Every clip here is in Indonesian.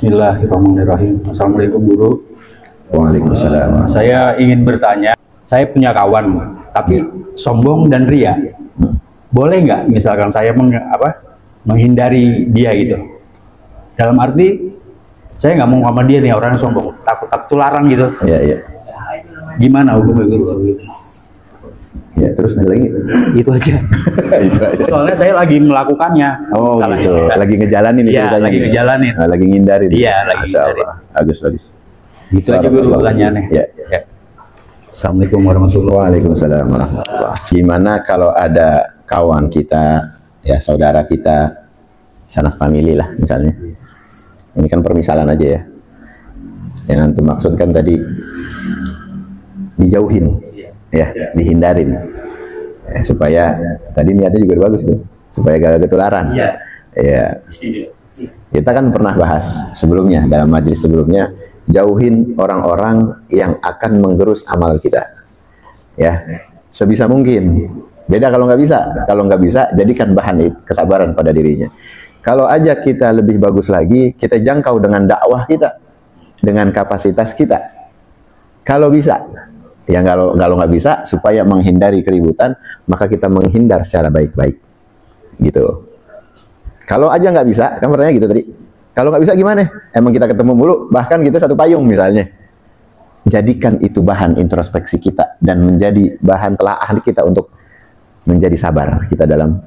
Bismillahirrahmanirrahim. Assalamualaikum guru. Waalaikumsalam. Saya ingin bertanya, saya punya kawan, tapi sombong dan ria. Boleh nggak misalkan saya menghindari dia gitu? Dalam arti, saya nggak mau sama dia nih, orang yang sombong, takut tularan gitu. Iya, iya. Gimana hukumnya guru? Ya, terus ada lagi? Itu aja. Itu aja. Soalnya saya lagi melakukannya. Oh Salahnya. gitu, lagi ngejalanin nih Iya, ceritanya. lagi ngejalanin. Nah, lagi ngindarin. Iya, lagi Masya ngindarin. Allah. Bagus. Gitu aja guru pertanyaannya. Ya. Ya. Assalamualaikum warahmatullahi wabarakatuh. Waalaikumsalam warahmatullahi. Gimana kalau ada kawan kita, ya saudara kita, sanak famili lah misalnya. Ini kan permisalan aja ya. Yang antum maksudkan tadi dijauhin, ya, dihindarin, ya, supaya tadi niatnya juga bagus tuh, supaya gak ketularan. Iya. Ya. Kita kan pernah bahas sebelumnya dalam majelis sebelumnya, jauhin orang-orang yang akan menggerus amal kita. Ya, sebisa mungkin. Beda kalau nggak bisa, jadikan bahan kesabaran pada dirinya. Kalau aja kita lebih bagus lagi, kita jangkau dengan dakwah kita, dengan kapasitas kita. Kalau bisa, ya kalau nggak bisa, supaya menghindari keributan, maka kita menghindar secara baik-baik, gitu. Kalau aja nggak bisa, kan pertanyaan gitu tadi. Kalau nggak bisa gimana? Emang kita ketemu mulu, bahkan kita satu payung misalnya. Jadikan itu bahan introspeksi kita dan menjadi bahan telaah kita untuk menjadi sabar kita dalam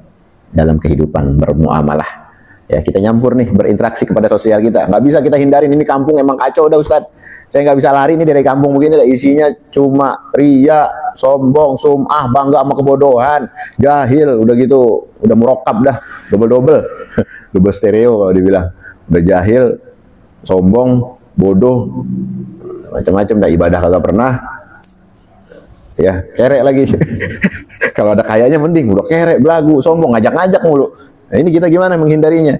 kehidupan bermuamalah. Ya, kita nyampur nih, berinteraksi kepada sosial kita. Nggak bisa kita hindarin, ini kampung emang kacau udah Ustadz. Saya nggak bisa lari nih dari kampung begini, isinya cuma ria, sombong, sum'ah, bangga sama kebodohan, jahil, udah gitu, udah merokap dah, double stereo kalau dibilang. Udah jahil, sombong, bodoh, macam-macam, dah ibadah kagak pernah. Ya, kerek lagi. Kalau ada kayanya mending, udah kerek, belagu, sombong, ngajak-ngajak mulu. Nah, ini kita gimana menghindarinya?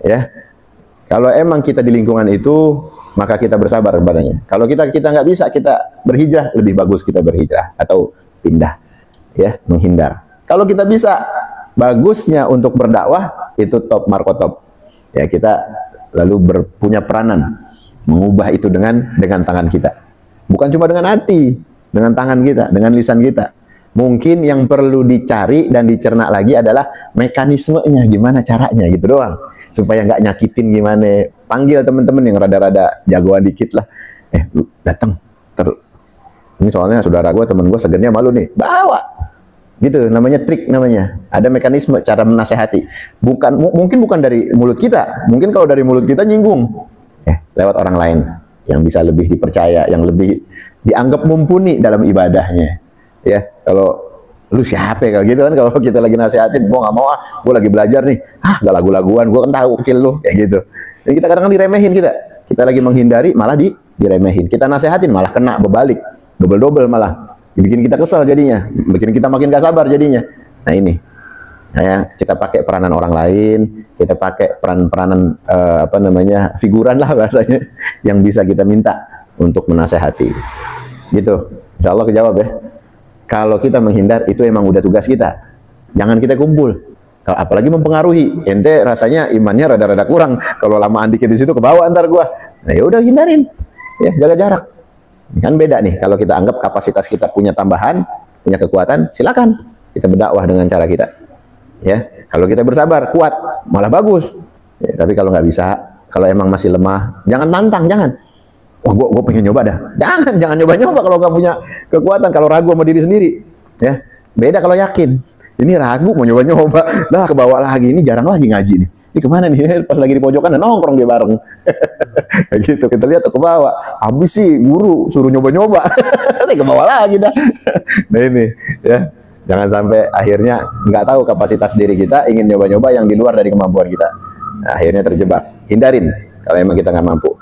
Ya, kalau emang kita di lingkungan itu, maka kita bersabar kepadanya. Kalau kita nggak bisa, kita berhijrah, lebih bagus kita berhijrah atau pindah, ya, menghindar. Kalau kita bisa, bagusnya untuk berdakwah itu top markotop. Ya, kita lalu punya peranan mengubah itu dengan tangan kita. Bukan cuma dengan hati, dengan tangan kita, dengan lisan kita. Mungkin yang perlu dicari dan dicerna lagi adalah mekanismenya, gimana caranya gitu doang. Supaya nggak nyakitin gimana. Panggil teman-teman yang rada-rada jagoan dikit lah. Lu datang. Ini soalnya saudara gue, temen gue segennya malu nih. Bawa. Gitu, namanya trik namanya. Ada mekanisme cara menasehati. Mungkin bukan dari mulut kita. Mungkin kalau dari mulut kita nyinggung. Lewat orang lain yang bisa lebih dipercaya, yang lebih dianggap mumpuni dalam ibadahnya. Ya, kalau lu siapa kalau gitu kan, kalau kita lagi nasihatin, gua nggak mau gua lagi belajar nih, gak lagu-laguan, gua kan tahu kecil lu, kayak gitu. Dan kita kadang-kadang diremehin kita lagi menghindari malah diremehin, kita nasihatin malah kena bebalik, double malah, bikin kita kesal jadinya, bikin kita makin gak sabar jadinya. Nah ini, kita pakai peranan orang lain, kita pakai peranan figuran lah bahasanya, yang bisa kita minta untuk menasehati, gitu. Insya Allah kejawab ya. Kalau kita menghindar, itu emang udah tugas kita. Jangan kita kumpul. Apalagi mempengaruhi. Ente rasanya imannya rada-rada kurang. Kalau lamaan dikit di situ kebawa antar gua. Nah ya udah hindarin. Ya, jaga jarak. Kan beda nih. Kalau kita anggap kapasitas kita punya tambahan, punya kekuatan, silakan kita berdakwah dengan cara kita. Ya, kalau kita bersabar, kuat, malah bagus. Ya, tapi kalau nggak bisa, kalau emang masih lemah, jangan tantang, jangan. Wah, gue pengen nyoba dah. Jangan nyoba-nyoba kalau nggak punya kekuatan, kalau ragu sama diri sendiri. Ya, beda kalau yakin. Ini ragu mau nyoba-nyoba, lah kebawa lagi. Ini jarang lagi ngaji nih. Ini kemana nih? Pas lagi di pojokan dan nongkrong dia bareng. Kayak gitu, kita lihat tuh ke bawah. Habis sih guru suruh nyoba-nyoba. Saya ke bawah lagi dah. Nah ini, ya. Jangan sampai akhirnya nggak tahu kapasitas diri kita, ingin nyoba-nyoba yang di luar dari kemampuan kita. Nah, akhirnya terjebak. Hindarin kalau emang kita nggak mampu.